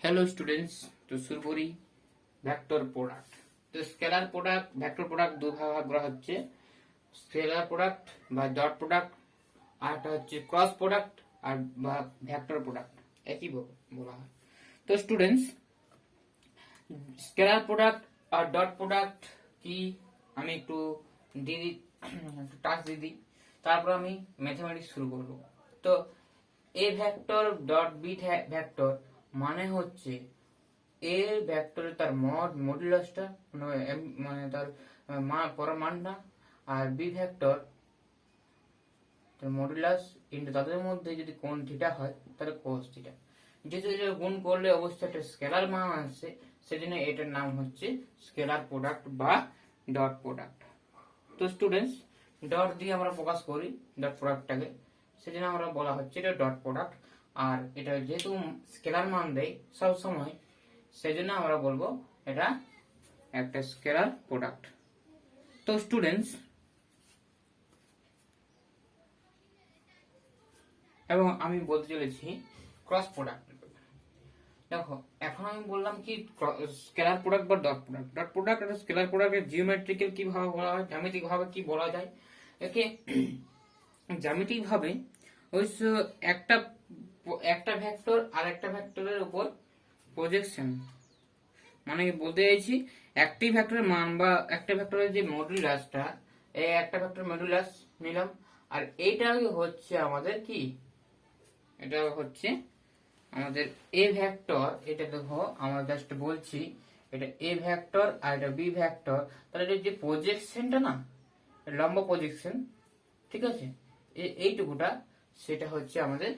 Hello students, তো শুরু করি ভেক্টর প্রোডাক্ট। তো স্কেলার প্রোডাক্ট, ভেক্টর প্রোডাক্ট দু ভাগ করা হচ্ছে, স্কেলার প্রোডাক্ট বা ডট প্রোডাক্ট, আর একটা হচ্ছে ক্রস প্রোডাক্ট আর বা ভেক্টর প্রোডাক্ট, একই বলা হয়। তো স্টুডেন্টস, স্কেলার প্রোডাক্ট আর ডট প্রোডাক্ট কি আমি একটু দিদি টাচ দিয়ে দিই, তারপর আমি ম্যাথমেটিক্স শুরু করব। তো A vector dot B vector মানে হচ্ছে এ ভেক্টরে তার মডুলাসটা মানে তার পরমাণটা, আর বি ভেক্টর তার মডুলাস ইন্টু তাদের মধ্যে যদি কোণ থিটা হয় তাহলে কোস থিটা। যেহেতু এটা গুণ করলে অবশ্যই একটা স্কেলার মান আসছে, সেজন্য এটার নাম হচ্ছে স্কেলার প্রোডাক্ট বা ডট প্রোডাক্ট। তো স্টুডেন্টস, ডট দিয়ে আমরা প্রকাশ করি ডট প্রোডাক্টটাকে, সেজন্য আমরা বলা হচ্ছে এটা ডট প্রোডাক্ট। আর এটা যেহেতু স্কেলার মান দেয় সব সময়, সেজন্য আমরা বলবো এটা একটা স্কেলার প্রোডাক্ট। তো স্টুডেন্টস, এবং আমি বলতে চলেছি ক্রস প্রোডাক্ট। দেখো, এখন আমি বললাম কি স্কেলার প্রোডাক্ট বা ডট প্রোডাক্ট। ডট প্রোডাক্ট আর স্কেলার প্রোডাক্টের জিওমেট্রিক্যাল কিভাবে বলা হয়, জ্যামিতিক ভাবে কি বলা যায় একে। জ্যামিতিক ভাবে অবশ্য একটা একটা ভেক্টর আর একটা ভেক্টরের উপর প্রজেকশন, মানে বলতে চাইছি একটি ভেক্টরের মান বা একটা ভেক্টরের যে মডুলাসটা, এই একটা ভেক্টর মডুলাস নিলাম, আর এইটা হচ্ছে আমাদের কি, এটা হচ্ছে আমাদের এ ভেক্টর। এটা দেখো আমরা জাস্ট বলছি এটা এ ভেক্টর আর এটা বি ভেক্টর, তাহলে এটা যে প্রজেকশনটা না, লম্ব প্রজেকশন, ঠিক আছে, এইটুকুটা সেটা হচ্ছে আমাদের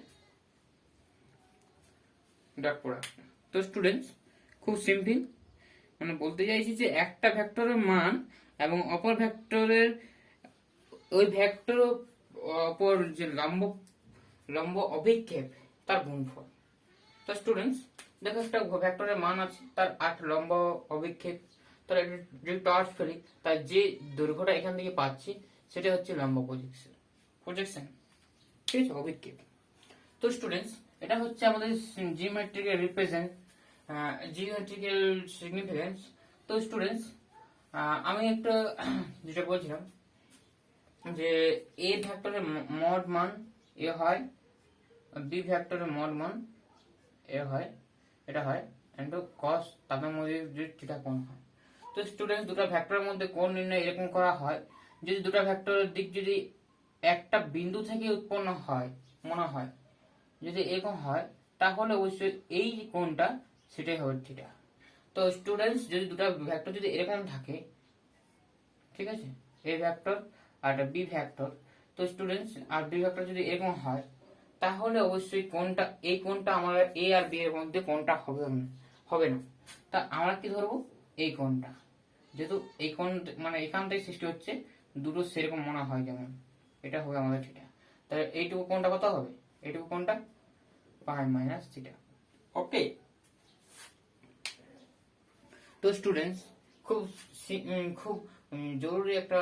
ডট প্রোডাক্ট। তো স্টুডেন্টস, খুব সিম্পল, মানে বলতে চাইছি যে একটা ভেক্টরের মান এবং অপর ভেক্টরের ওই ভেক্টর অপর যে লম্ব লম্ব অভিক্ষেপ তার গুণফল। তো স্টুডেন্টস দেখো, একটা ভেক্টরের মান আছে, তার 8 লম্ব অভিক্ষেপ, তাহলে যদি টর্চ ফেলি তার যে দৈর্ঘ্যটা এখান থেকে পাচ্ছি সেটা হচ্ছে লম্ব প্রজেকশন, ঠিক আছে, অভিক্ষেপ। তো স্টুডেন্টস, এটা হচ্ছে আমাদের জিওমেট্রিক্যাল রিপ্রেজেন্ট, জিওমেট্রিক্যাল সিগনিফিকেন্স। তো স্টুডেন্টস, আমি একটা যেটা বলছিলাম যে এ ভেক্টরের মড মান এ হয়, বি ভেক্টরের মড মান এ হয়, এটা হয় ইনটু cos, তাদের মধ্যে যদি থিটা কোণ হয়। তো স্টুডেন্টস, দুটো ভেক্টরের মধ্যে কোণ নির্ণয় এরকম করা হয়, যদি দুটো ভেক্টরের দিক যদি একটা বিন্দু থেকে উৎপন্ন হয়, মনে হয় যদি এরকম হয়, তাহলে অবশ্যই এই যে কোণটা সেটাই হবে থিটা। তো স্টুডেন্টস, যদি দুটো ভেক্টর যদি এরকম থাকে, ঠিক আছে, এ ভেক্টর আর বি ভেক্টর, তো স্টুডেন্টস আর বি ভেক্টর যদি এরকম হয়, তাহলে অবশ্যই কোনটা, এই কোণটা আমরা এ আর বি এর মধ্যে কোণটা হবে না। তা আমরা কি ধরবো, এই কোণটা, যেহেতু এই কোণ মানে এখান থেকে সৃষ্টি হচ্ছে, দুটো সেরকম মনে হয় যেমন, এটা হবে আমাদের থিটা। তাহলে এইটুকু কোণটা কত হবে, এইটুকু কোণটা পাই মাইনাস থিটা। ওকে। তো স্টুডেন্টস, খুব খুব জরুরি একটা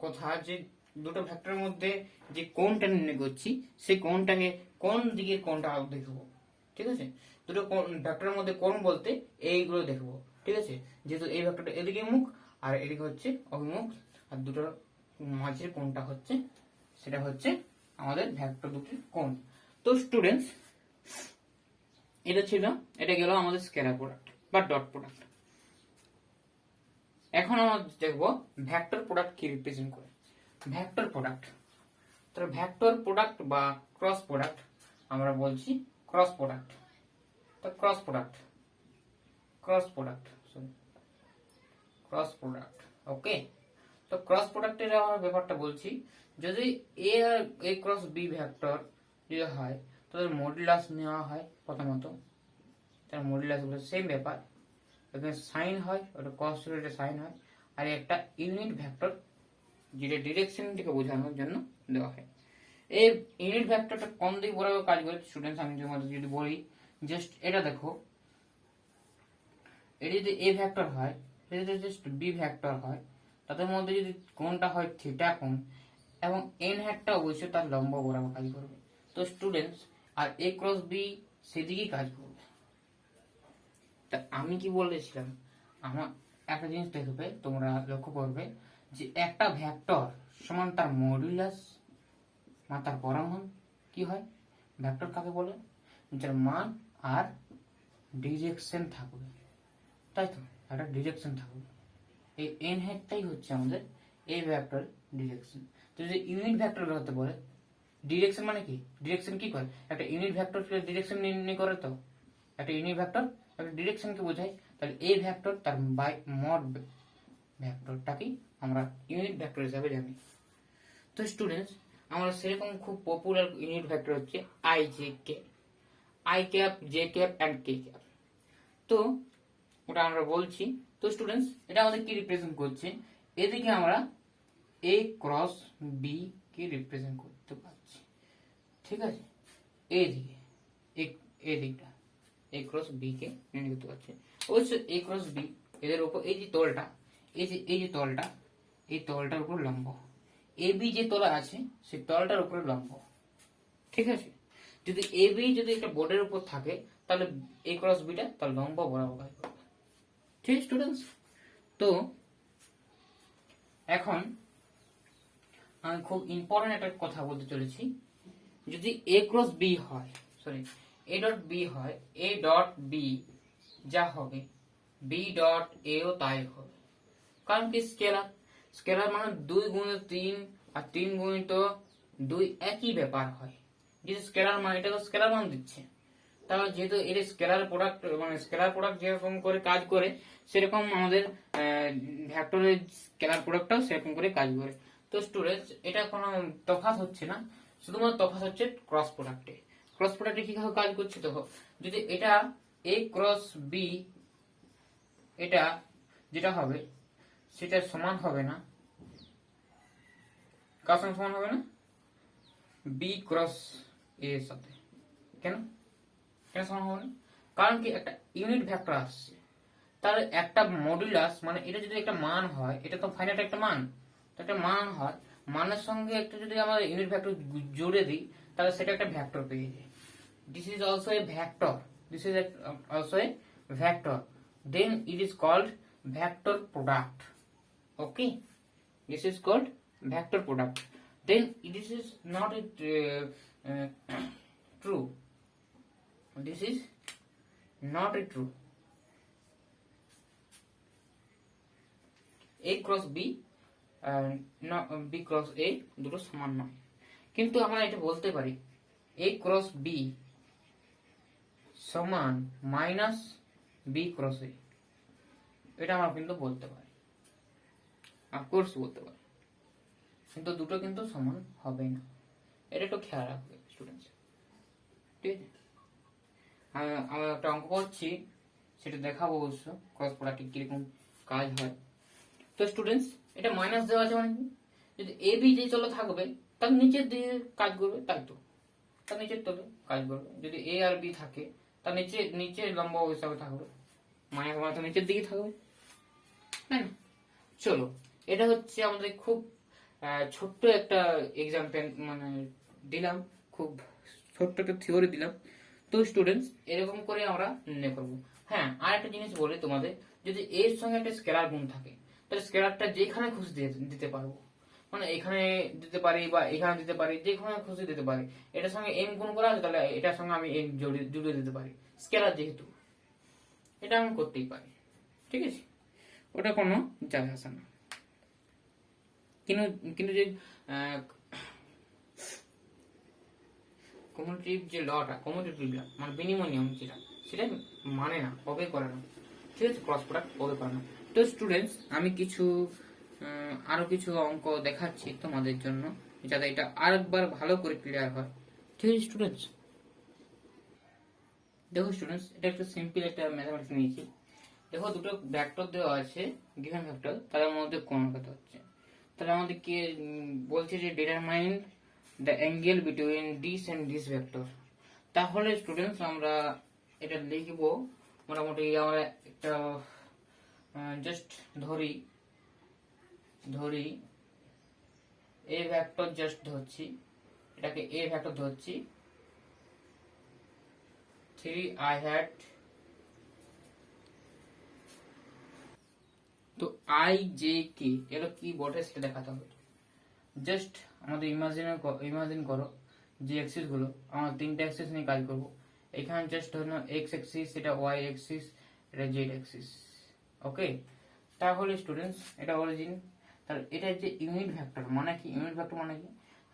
কথা, যে দুটো ভেক্টরের মধ্যে যে কোণটা নির্ণয় করছি, সেই কোণটাকে কোন দিকের কোণটা দেখবো, ঠিক আছে। দুটো ভেক্টরের মধ্যে কোণ বলতে এইগুলো দেখবো, ঠিক আছে। যেহেতু এই ভেক্টরটা এদিকে মুখ আর এদিকে হচ্ছে অভিমুখ, আর দুটোর মাঝের কোণটা হচ্ছে, সেটা হচ্ছে আমাদের ভেক্টর দুটির কোণ। তো স্টুডেন্টস, এটা গেল আমাদের স্কেলার প্রোডাক্ট বা ডট প্রোডাক্ট। এখন আমরা দেখবো ভেক্টর প্রোডাক্ট কি রিপ্রেজেন্ট করে। ভেক্টর প্রোডাক্ট, তাহলে ভেক্টর প্রোডাক্ট বা ক্রস প্রোডাক্ট, আমরা বলছি ক্রস প্রোডাক্ট। তো ক্রস প্রোডাক্ট ওকে। তো ক্রস প্রোডাক্টের আমরা ব্যাপারটা বলছি, যদি এ আর এ ক্রস বি ভেক্টর যদি হয়, তাদের মডুলাস নেওয়া হয় প্রথমত, তার মডুলাস গুলো সেম ব্যাপার, এখানে সাইন হয়, ওটা কস ছিল, এটা সাইন হয়, আর একটা ইউনিট ভেক্টর যেটা ডিরেকশন থেকে বোঝানোর জন্য দেওয়া হয়। এই ইউনিট ভেক্টরটা কোন দিক বরাবর কাজ করে স্টুডেন্টস, আমি তোমাদের যদি বলি, জাস্ট এটা দেখো, এটা যদি এ ভেক্টর হয়, এটা যদি জাস্ট বি ভেক্টর হয়, তাদের মধ্যে যদি কোণটা হয় থিটা কোণ, এবং এন হ্যাটটা অবশ্যই তার লম্ব বরাবর কাজ করবে। তো স্টুডেন্টস, আর এ ক্রস বি সেদিকেই কাজ করবে, তা আমি কি বলেছিলাম, আমার একটা জিনিস দেখবে, তোমরা লক্ষ্য করবে যে একটা ভেক্টর সমান তার মডুলাস তার পরমাণু কি হয়। ভেক্টর কাকে বলে? যার মান আর ডিরেকশন থাকবে, তাই তো, একটা ডিরেকশন থাকবে। এই এন হেডটাই হচ্ছে আমাদের এই ভেক্টর ডিরেকশন। তো যদি ইউনিট ভেক্টর বেরোতে বলে, ডিরেকশন মানে কি, ডিরেকশন কি করে, একটা ইউনিট ভেক্টর ডিরেকশন নির্ণয় করে। তো একটা ইউনিট ভেক্টর একটা ডিরেকশনকে বোঝায়, তাহলে এই ভেক্টর তার বাই মড ভেক্টরটাকেই আমরা ইউনিট ভেক্টর হিসাবে জানি। তো স্টুডেন্টস, আমরা সেরকম খুব পপুলার ইউনিট ভেক্টর হচ্ছে I J K, I cap, J cap and K cap. তো ওটা আমরা বলছি। তো স্টুডেন্টস, এটা আমাদের কি রিপ্রেজেন্ট করছে, এদিকে আমরা এ ক্রস বি কে রিপ্রেজেন্ট করতে পারছি, ঠিক আছে। এদিকে এই দিকটা এ ক্রস বি কে নির্ণয় করতে পারছি। অবশ্য এ ক্রস বি এদের উপর এই যে তলটা, এই যে তলটা, এই তলটার উপর লম্ব, এ বি যে তলা আছে সেই তলটার উপরে লম্ব, ঠিক আছে। যদি এ বি যদি একটা বোর্ডের উপর থাকে, তাহলে এ ক্রস বিটা তার লম্ব বরাবর কাজ করবে, ঠিক স্টুডেন্টস। তো এখন আমি খুব ইম্পর্টেন্ট একটা কথা বলতে চলেছি। যদি এ ক্রস বি হয়, সরি, এ ডট বি হয়, এ ডট বি যা হবে বি ডট এও তাই হবে। কারণ কি, স্কেলার, স্কেলার মানে 2 গুণিত 3 আর 3 গুণিত 2 একই ব্যাপার হয়। যেহেতু স্কেলার মানে, এটা তো স্কেলার মান দিচ্ছে, তাহলে যেহেতু এর স্কেলার প্রোডাক্ট, মানে স্কেলার প্রোডাক্ট যেরকম করে কাজ করে, সেরকম আমাদের ভেক্টরের স্কেলার প্রোডাক্টটাও সেরকম করে কাজ করে। তো স্টুডেন্টস, এটা কোনো তফাৎ হচ্ছে না, শুধুমাত্র তফাৎ হচ্ছে ক্রস প্রোডাক্টে। ক্রস প্রোডাক্টে কিভাবে কাজ করছে দেখো, যদি এটা এ ক্রস বি, এটা যেটা হবে সেটা সমান হবে না, কার সঙ্গে সমান হবে না, বি ক্রস এ এর সাথে। কেন কেন সমান হবে না? কারণ কি, একটা ইউনিট ভেক্টর আসছে, তার একটা মডুলাস, মানে এটা যদি একটা মান হয়, এটা তো ফাইনাইট একটা মান, তো একটা মান হয়, মানের সঙ্গে একটা যদি আমরা ইউনিট ভেক্টর জুড়ে দিই, তাহলে সেটা একটা ভেক্টর পেয়ে যায়। This is also a vector, this is also a vector, then it is called vector product. Okay, this is called vector product. Then this is not a true, this is not a true, a cross b b cross a দুটো সমান নয়। কিন্তু আমরা এটা বলতে পারি a cross b সমান minus b cross a, এটা আমরা কিন্তু বলতে পারি, অফকোর্স বলতে পারি, কিন্তু দুটো কিন্তু সমান হবে না, এটা একটু খেয়াল রাখবে স্টুডেন্টস, ঠিক আছে। আমি একটা অঙ্ক করছি, সেটা দেখাবো অবশ্য ক্রস প্রোডাক্টে কিরকম কাজ হয়। তো স্টুডেন্টস, এটা মাইনাস দেওয়া আছে মানে কি, যদি এ বি যে তলে থাকবে তার নিচের দিকে কাজ করবে, তাই তো, তার নিচের তলে কাজ করবে। যদি এ আর বি থাকে, তার নিচে লম্ব হিসাবে থাকবে, মাইনাস মানে তো নিচের দিকে থাকবে, তাই না। চলো, এটা হচ্ছে আমাদের খুব ছোট্ট একটা এক্সাম্পল, মানে দিলাম, খুব ছোট্ট একটা থিওরি দিলাম। তো স্টুডেন্টস, এরকম করে আমরা নির্ণয় করবো। হ্যাঁ, আর একটা জিনিস বলি তোমাদের, যদি এর সঙ্গে একটা স্কেলার গুণ থাকে, তাহলে স্কেলারটা যেখানে খুশি দিতে পারবো, মানে এখানে দিতে পারি বা এখানে দিতে পারি, যেখানে খুশি দিতে পারি। এটার সঙ্গে এম গুণ করা আছে, তাহলে এটার সঙ্গে আমি এম জুড়ে দিতে পারি, স্কেলার যেহেতু, এটা আমি করতেই পারি, ঠিক আছে, ওটা কোনো যায় আসে না। কিন্তু কিন্তু যে কমিউনিটিভ যে লটা, কমিউনিটিভ ল মানে বিনিময় নিয়ম, যেটা সেটা মানে না, কবে করে না, ঠিক আছে, ক্রস প্রোডাক্ট কবে করে না। তো স্টুডেন্টস, আমি কিছু আরো কিছু অঙ্ক দেখাচ্ছি তোমাদের জন্য, যাতে এটা আরেকবার ভালো করে ক্লিয়ার হয়, ঠিক আছে স্টুডেন্টস। দেখো স্টুডেন্টস, এটা একটা সিম্পল একটা ম্যাথমেটিক্স নিয়েছি। দেখো, দুটো ভেক্টর দেওয়া আছে, গিভেন ভেক্টর, তার মধ্যে কোণ কত হচ্ছে, তাহলে আমাদের কি বলছে যে determine the angle between this and this vector. তাহলে স্টুডেন্টস, আমরা এটা লিখবো, মোটামুটি আমরা একটা জাস্ট ধরি এ ভেক্টর, জাস্ট ধরছি, এটাকে এ ভেক্টর ধরছি, 3 I hat তো আই জে কে এগুলো কি বটে সেটা দেখাতে হবে। জাস্ট আমাদের ইমাজিন করো যে অ্যাক্সিস গুলো, আমরা তিনটা অ্যাক্সিস নিয়ে কাজ করব। এখানে জাস্ট ধরো এক্স অ্যাক্সিস, এটা ওয়াই অ্যাক্সিস, এটা জেড অ্যাক্সিস। ওকে, তাহলে স্টুডেন্টস এটা অরিজিন, তাহলে এটা যে ইউনিট ভেক্টর মানে কি, ইউনিট ভেক্টর মানে কি,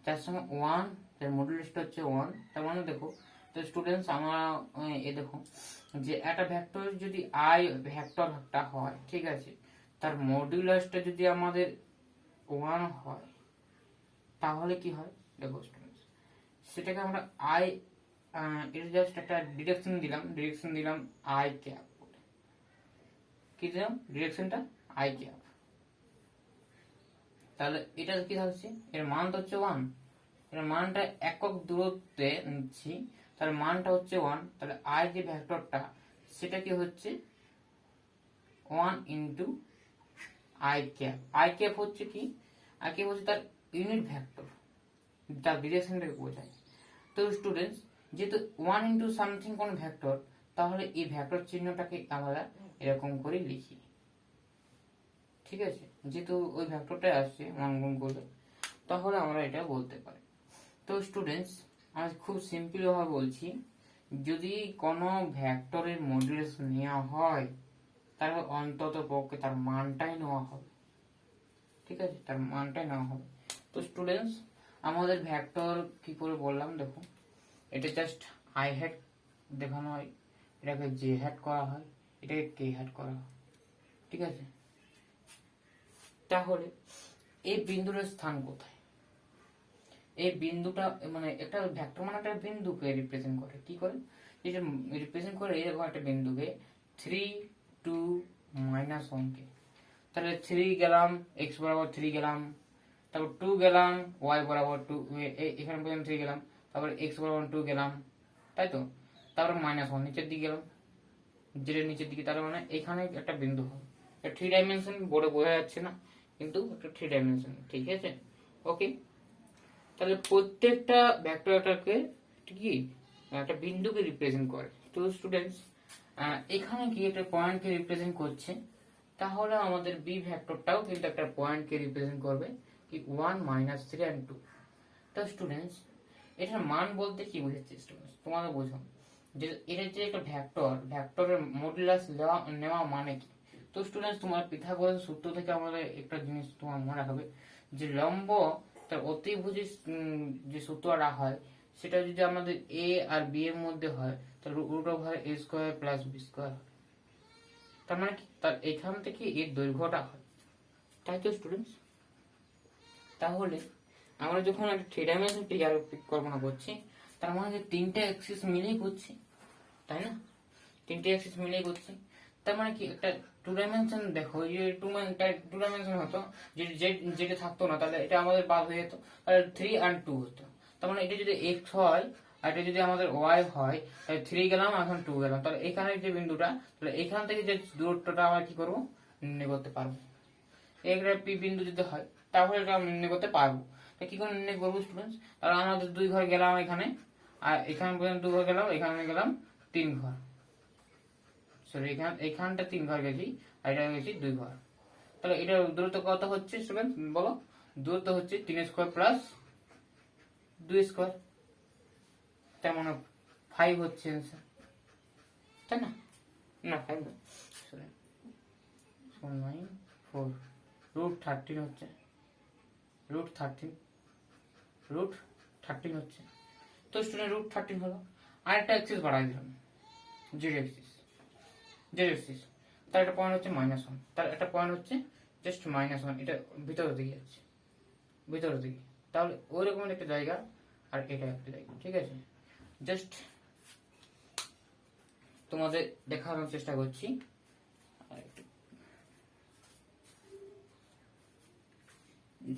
যার সঙ্গে ওয়ান, যার মডুলাসটা হচ্ছে ওয়ান। তার মানে দেখো, তো স্টুডেন্টস আমরা এ দেখো যে একটা ভেক্টর যদি আই ভেক্টরটা হয়, ঠিক আছে, তার মডুলাসটা যদি আমাদের ওয়ান হয়, তাহলে কি হয় দেখো স্টুডেন্টস, সেটাকে আমরা আই, এটা জাস্ট একটা ডিরেকশন দিলাম আই ক্যাপ, কি দিলাম ডিরেকশনটা আই ক্যাপ। তাহলে এটা কি থাকছে, এর মান তো হচ্ছে ওয়ান, এর মানটা একক দূরত্বে নিচ্ছি, তার মানটা হচ্ছে ওয়ান। তাহলে আই যে ভেক্টরটা সেটা কি হচ্ছে one into I cap. I cap হচ্ছে কি, আই ক্যাপ হচ্ছে তার ইউনিট ভেক্টর, তার ডিরেকশনটাকে বোঝায়। তো স্টুডেন্টস যেহেতু ওয়ান ইন্টু সামথিং কোন ভেক্টর, তাহলে এই ভেক্টর চিহ্নটাকে আমরা এরকম করে লিখি, ঠিক আছে, যেহেতু ওই ভেক্টরটাই আসছে ওয়ান গুণ করলে, তাহলে আমরা এটা বলতে পারি। তো স্টুডেন্টস আমি খুব সিম্পল ভাবে বলছি, যদি কোনো ভেক্টরের মডুলাস নেওয়া হয়, তাহলে অন্তত পক্ষে তার মানটাই নেওয়া হবে, ঠিক আছে, তার মানটাই নেওয়া হবে। তো স্টুডেন্টস আমাদের ভেক্টর কি করে বললাম দেখো, এটা জাস্ট আই হ্যাড দেখানো হয়, এটাকে জে হ্যাড করা হয়, এটাকে কে হ্যাড করা হয়, ঠিক আছে। তাহলে এই বিন্দুর স্থান কোথায়, এই বিন্দুটা মানে একটা ভেক্টর মানে একটা বিন্দুকে রিপ্রেজেন্ট করে, কি করে এটা রিপ্রেজেন্ট করে, এরকম একটা বিন্দুকে 3 2 -1 কে। তাহলে 3 গেলাম এক্স বরাবর 3 গেলাম, তারপর 2 গেলাম ওয়াই বরাবর 2, এখানে পর্যন্ত 3 গেলাম, তারপর এক্স বরাবর 2 গেলাম, তাই তো, তারপর -1 নিচের দিকে গেলাম, জেড নিচের দিকে। তার মানে এখানে একটা বিন্দু হবে, 3 ডাইমেনশন বোর্ডে বোঝা যাচ্ছে না, কিন্তু একটা 3 ডাইমেনশন, ঠিক আছে। ওকে, তাহলে প্রত্যেকটা ভেক্টরটাকে কি একটা বিন্দুকে রিপ্রেজেন্ট করে। তো স্টুডেন্টস এখানে কি একটা পয়েন্টকে রিপ্রেজেন্ট করছে, তাহলে আমাদের বি ভেক্টরটাও কিন্তু একটা পয়েন্টকে রিপ্রেজেন্ট করবে, কি 1 -3 and 2। তো স্টুডেন্টস এটার মান বলতে কি বোঝাচ্ছে স্টুডেন্টস, তোমাদের বোঝো যে এটা যে একটা ভেক্টরের মডুলাস নেওয়া মানে কি। তো স্টুডেন্টস তোমার পিথাগোরাস সূত্র থেকে আমাদের একটা জিনিস তোমার মনে রাখবে, যে লম্ব তার অতিভুজ যে সূত্রটা হয়, সেটা যদি আমাদের এ আর বি এর মধ্যে হয়, তাহলে root over a square plus B square হয়। তার মানে কি, তার এখান থেকে এর দৈর্ঘ্যটা হয়, তাই তো স্টুডেন্টস। তাহলে আমরা যখন একটা থ্রি ডাইমেনশন ফিগার কল্পনা করছি, তার মানে যে তিনটে অ্যাক্সিস মিলেই করছি, তাই না, তিনটে অ্যাক্সিস মিলেই করছি। তার মানে কি একটা টু ডাইমেনশন, দেখো এই যে টু ডাইমেনশন হতো, যেটা থাকতো না, তাহলে এটা আমাদের বাদ হয়ে যেত, তাহলে 3 and 2 হতো। তার মানে এটা যদি এক্স হয় আর এটা যদি আমাদের ওয়াই হয়, তাহলে 3 গেলাম এখন 2 গেলাম, তাহলে এখানে যে বিন্দুটা, তাহলে এখান থেকে যে দূরত্বটা আমরা কি করবো, নির্ণয় করতে পারবো। একটা পি বিন্দু যদি হয়, তাহলে এটা নির্ণয় করতে পারবো। তা কি করে নির্ণয় করবো স্টুডেন্টস, তাহলে আমাদের 2 ঘর গেলাম এখানে, আর এখানে পর্যন্ত 2 ঘর গেলাম, এখানে গেলাম 3 ঘর, সরি এখানটা 3 ঘর গেছি, আর এটা গেছি 2 ঘর। তাহলে এটা দূরত্ব কত হচ্ছে স্টুডেন্ট বলো, দূরত্ব হচ্ছে 3 স্কোয়ার প্লাস 2 স্কোয়ার, তার মানে 5 হচ্ছে অ্যান্সার, তাই না, না 5 না, সরি 4 রুট 13 হচ্ছে, রুট 13 হচ্ছে। তো স্টুডেন্ট রুট 13 হলো, আরেকটা অ্যাক্সিস বাড়াই দিলাম, জেড অ্যাক্সিস, তার একটা পয়েন্ট হচ্ছে -1, তার একটা পয়েন্ট হচ্ছে জাস্ট -1, এটা ভিতরের দিকে যাচ্ছে, ভিতরের দিকে। তাহলে ওই রকম একটা জায়গা, আর এটা একটা জায়গা, ঠিক আছে। জাস্ট তোমাদের দেখানোর চেষ্টা করছি।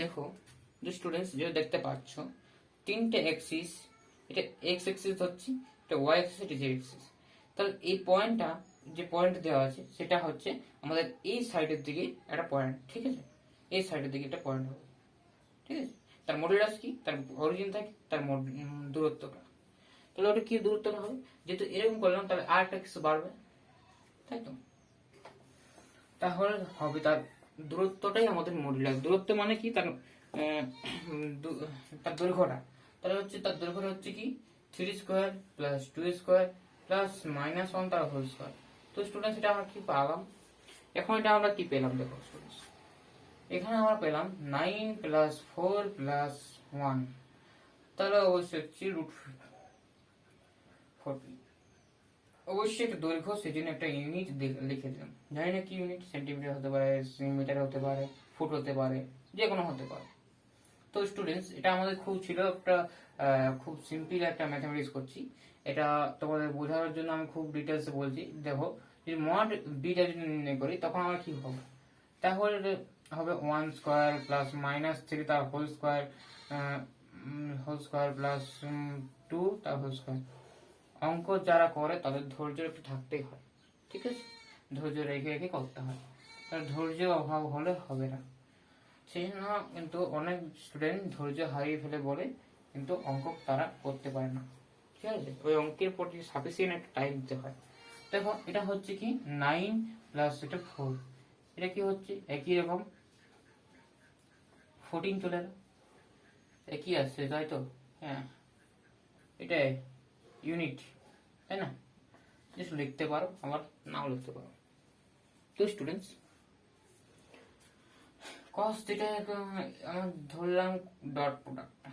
দেখো স্টুডেন্টস যে দেখতে পাচ্ছ তিনটে অ্যাক্সিস, এটা এক্স অ্যাক্সিস হচ্ছে, এটা ওয়াই অ্যাক্সিস, এটা জেড অ্যাক্সিস। তাহলে এই পয়েন্টটা, যে পয়েন্ট দেওয়া আছে সেটা হচ্ছে আমাদের এই সাইডের দিকে একটা পয়েন্ট, ঠিক আছে, এই সাইডের দিকে একটা পয়েন্ট হবে, ঠিক আছে। তার মডুলাস কি, তার অরিজিন থাকে, তার দূরত্বটা, তাহলে ওটা কি দূরত্বটা হবে, যেহেতু এরকম করলাম তাহলে আর একটা কিছু বাড়বে, তাই তো, তাহলে হবে তার দূরত্বটাই আমাদের মডুলাস। দূরত্ব মানে কি, তার তার দৈর্ঘ্যটা, তাহলে হচ্ছে তার দৈর্ঘ্যটা হচ্ছে কি 3 স্কোয়ার প্লাস 2 স্কোয়ার প্লাস -1 তার হোল স্কোয়ার। তো স্টুডেন্টস এটা আমরা কি পেলাম? এখন এটা আমরা কি পেলাম দেখো স্টুডেন্টস, এখানে আমরা পেলাম 9 প্লাস 4 প্লাস 1, তাহলে অবশ্যই হচ্ছে √40। অবশ্যই একটা দৈর্ঘ্য, সেই জন্য একটা ইউনিট লিখে দিলাম। জানি না কি ইউনিট, সেন্টিমিটার হতে পারে, মিটার হতে পারে, ফুট হতে পারে, যে কোনো হতে পারে। তো স্টুডেন্টস এটা আমাদের খুব ছিল একটা খুব সিম্পল একটা ম্যাথমেটিক্স করছি। এটা তোমাদের বোঝানোর জন্য আমি খুব ডিটেলসে বলছি। দেখো, যদি মড বিটা যদি নির্ণয় করি তখন আমরা কি হবে, তাহলে হবে 1 স্কোয়ার প্লাস -3 তার হোল স্কোয়ার প্লাস 2 তার হোল স্কোয়ার। অঙ্ক যারা করে তাদের ধৈর্য একটু থাকতেই হয়, ঠিক আছে? ধৈর্য রেখে রেখে করতে হয়, তার ধৈর্য অভাব হলে হবে না। সেই জন্য কিন্তু অনেক স্টুডেন্ট ধৈর্য হারিয়ে ফেলে বলে কিন্তু অঙ্ক তারা করতে পারে না, ঠিক আছে? ওই অঙ্কের প্রতি সাফিসিয়েন্ট একটা টাইম দিতে হয়। দেখো এটা হচ্ছে কি 9 প্লাস এটা 4, এটা কি হচ্ছে একই রকম 14 চলে এলো, একই আসছে তাই তো? হ্যাঁ, এটা ইউনিট, তাই না? জাস্ট লিখতে পারো, আবার নাও লিখতে পারো। তো স্টুডেন্টস কস থিটা আমরা ধরলাম ডট প্রোডাক্টটা,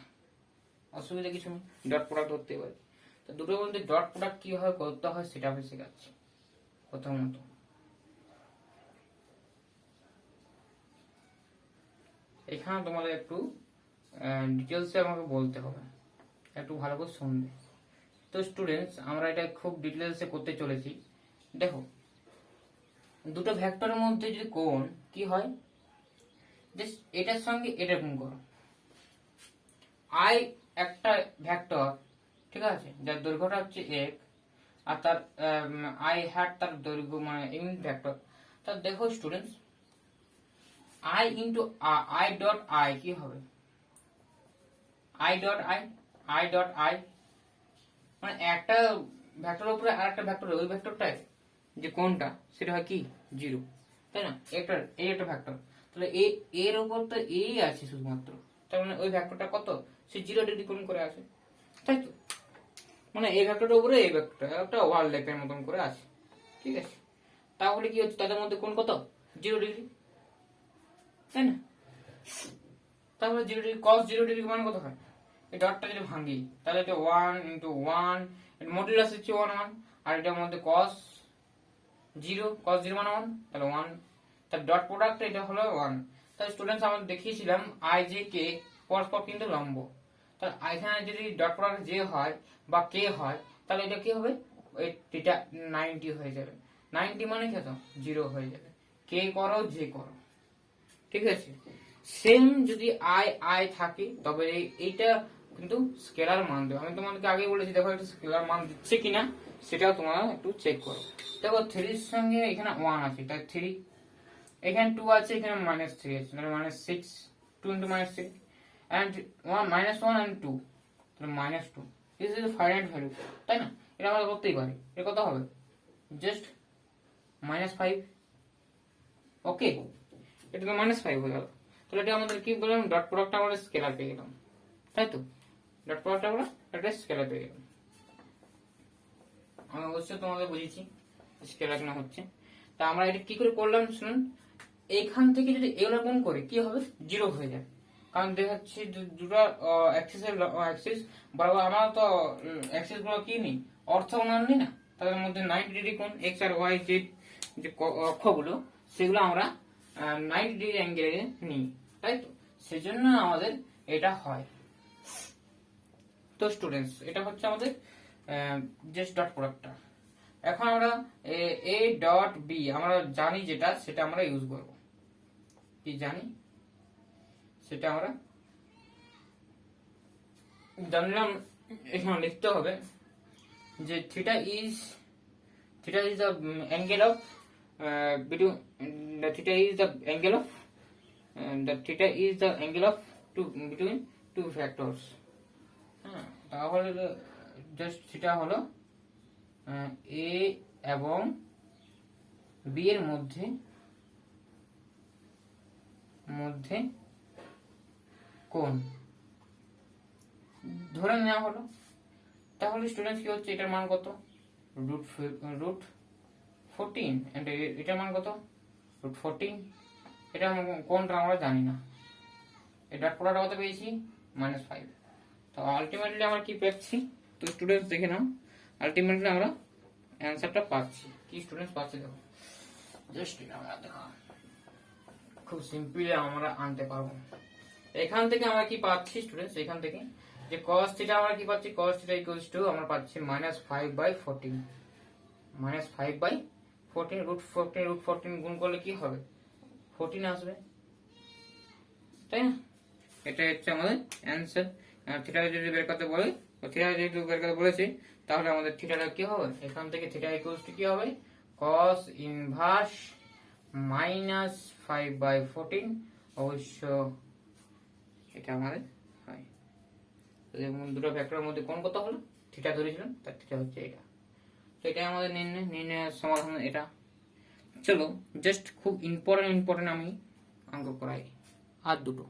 অসুবিধা কিছু নেই, ডট প্রোডাক্ট ধরতে পারি। তো দুটোর মধ্যে ডট প্রোডাক্ট কিভাবে করতে হয় সেটা আমি শেখাচ্ছি। প্রথমত এখানে তোমাদের একটু ডিটেলসে আমাকে বলতে হবে, একটু ভালো করে শুনবে। তো স্টুডেন্টস আমরা এটা খুব ডিটেলসে করতে চলেছি। দেখো, দুটো ভেক্টরের মধ্যে যদি কোণ কি হয়, জাস্ট এটার সঙ্গে এটা গুণ করো। আই একটা ভেক্টর, ঠিক আছে, যার দৈর্ঘ্যটা হচ্ছে 1 আর তার আই হ্যাট তার দৈর্ঘ্য মানে ইউনিট ভেক্টর। তা দেখো students, I into I dot I কি হবে, আই ডট আই মানে একটা ভেক্টরের উপরে আর একটা ভেক্টর, ওই ভেক্টরটাই যে কোনটা সেটা হয় কি 0, তাই না? এই একটা ভেক্টর, তাহলে এর উপর তো এই আছে শুধুমাত্র, তার মানে ওই ভেক্টরটা কত, সে 0 ডিগ্রি কোণ করে আছে, তাই তো? মানে এই ভেক্টরের উপরে এই ভেক্টরটা একটা ওয়াল লেপের মতন করে আছে, ঠিক আছে? তাহলে কি হচ্ছে, তাদের মধ্যে কোণ কত, 0 ডিগ্রি, তাই না? তাহলে 0 ডিগ্রি cos 0 ডিগ্রি মানে কত হয়, এই ডটটা যদি ভাঙি তাহলে এটা 1 ইন্টু 1, এর মডুলাস হচ্ছে 1 1, আর এটার মধ্যে cos 0 মানে 1, তাহলে 1, তার ডট প্রোডাক্ট এটা হলো 1। তাহলে স্টুডেন্টস আমরা দেখিয়েছিলাম আই জে কে পরস্পর কিন্তু লম্ব, তাহলে এখানে যদি ডট প্রোডাক্ট জে হয় বা কে হয় তাহলে এটা কি হবে, এটা 90 হয়ে যাবে। 90 মানে কত, 0 হয়ে যাবে। কে করো জে করো, ঠিক আছে? সেম যদি আই আই থাকে তবে এইটা কিন্তু স্কেলার মান দেবে। আমি তোমাদেরকে আগে বলেছি, দেখো এটা স্কেলার মান দিচ্ছে কিনা সেটাও তোমরা একটু চেক করো। দেখো 3 এর সঙ্গে এখানে 1 আছে, তাই 3, এখানে 2 আছে, এখানে -3 আছে, তাহলে -6, 2 into -6 and 1 -1 and 2, তাহলে -2। দিস ইজ ফাইনাইট ভ্যালু, তাই না? এটা আমরা করতেই পারি। এটা কত হবে, জাস্ট -5, ওকে? এটা তো -5 হয়ে গেল। তাহলে এটা আমাদের কি বললাম, ডট প্রোডাক্ট আমরা স্কেলার পেয়ে গেলাম, তাই তো? ডট প্রোডাক্ট আমরা একটা স্কেলার পেয়ে গেলাম। আমি অবশ্যই তোমাদের বুঝিয়েছি স্কেলার কেন হচ্ছে। তা আমরা এটা কি করে করলাম শুনুন, এইখান থেকে যদি এগুলো গুণ করি কি হবে, 0 হয়ে যাবে। কারণ দেখাচ্ছি দুটো অ্যাক্সিস বরাবর, আমরা তো অ্যাক্সিস গুলো কি নেই, অর্থগোনাল নেই না, তাদের মধ্যে 90 ডিগ্রি কোণ এক্স আর ওয়াই জেড যে অক্ষগুলো সেগুলো আমরা 90 ডিগ্রি অ্যাঙ্গেলে নিই, তাই তো? সেজন্য আমাদের এটা হয়। তো স্টুডেন্টস এটা হচ্ছে আমাদের জাস্ট ডট প্রোডাক্টটা। এখন আমরা এ ডট বি আমরা জানি যেটা, সেটা আমরা ইউজ করব। কি জানি সেটা আমরা জানলাম। এখানে লিখতে হবে যে theta is the angle of between theta is the angle of between two vectors। হ্যাঁ, তাহলে জাস্ট থিটা হলো a এবং b এর মধ্যে মধ্যে কোণ ধরে নেওয়া হলো। তাহলে স্টুডেন্টস কি হচ্ছে, এটার মান কত, রুট 14, এন্ড এটার মান কত, রুট 14। এটা কোনটা আমরা জানি না, এটা পুরোটা কত পেয়েছি, -5। তো আলটিমেটলি আমরা কি পাচ্ছি, তো স্টুডেন্টস দেখে নাও, আলটিমেটলি আমরা অ্যান্সারটা পাচ্ছি। কি স্টুডেন্টস পাচ্ছি দেখো, জাস্ট এটা আমরা দেখো খুব সিম্পলি আমরা আনতে পারবো। এখান থেকে আমরা কি পাচ্ছি স্টুডেন্টস, এখান থেকে যে cos থিটা আমরা কি পাচ্ছি, cos থিটা ইকুয়ালস টু আমরা পাচ্ছি -5/14, -5/14, √14 গুণ করলে কি হবে, 14 আসবে, তাই না? এটা হচ্ছে আমাদের অ্যান্সার। থিটা যদি বের করতে বলে, থিটা যদি বের করতে বলেছে, তাহলে আমাদের থিটাটা কি হবে, এখান থেকে থিটা ইকুয়ালস টু কি হবে, cos ইনভার্স -5/14, অবশ্য এটা আমাদের হয়। দুটো ভেক্টরের মধ্যে কোণ কত হলো, থিটা ধরেছিলাম, তার থিটা হচ্ছে এটা। তো এটা আমাদের নির্ণয়ের সমাধান এটা। চলো জাস্ট খুব ইম্পর্টেন্ট আমি অঙ্ক করাই আর দুটো।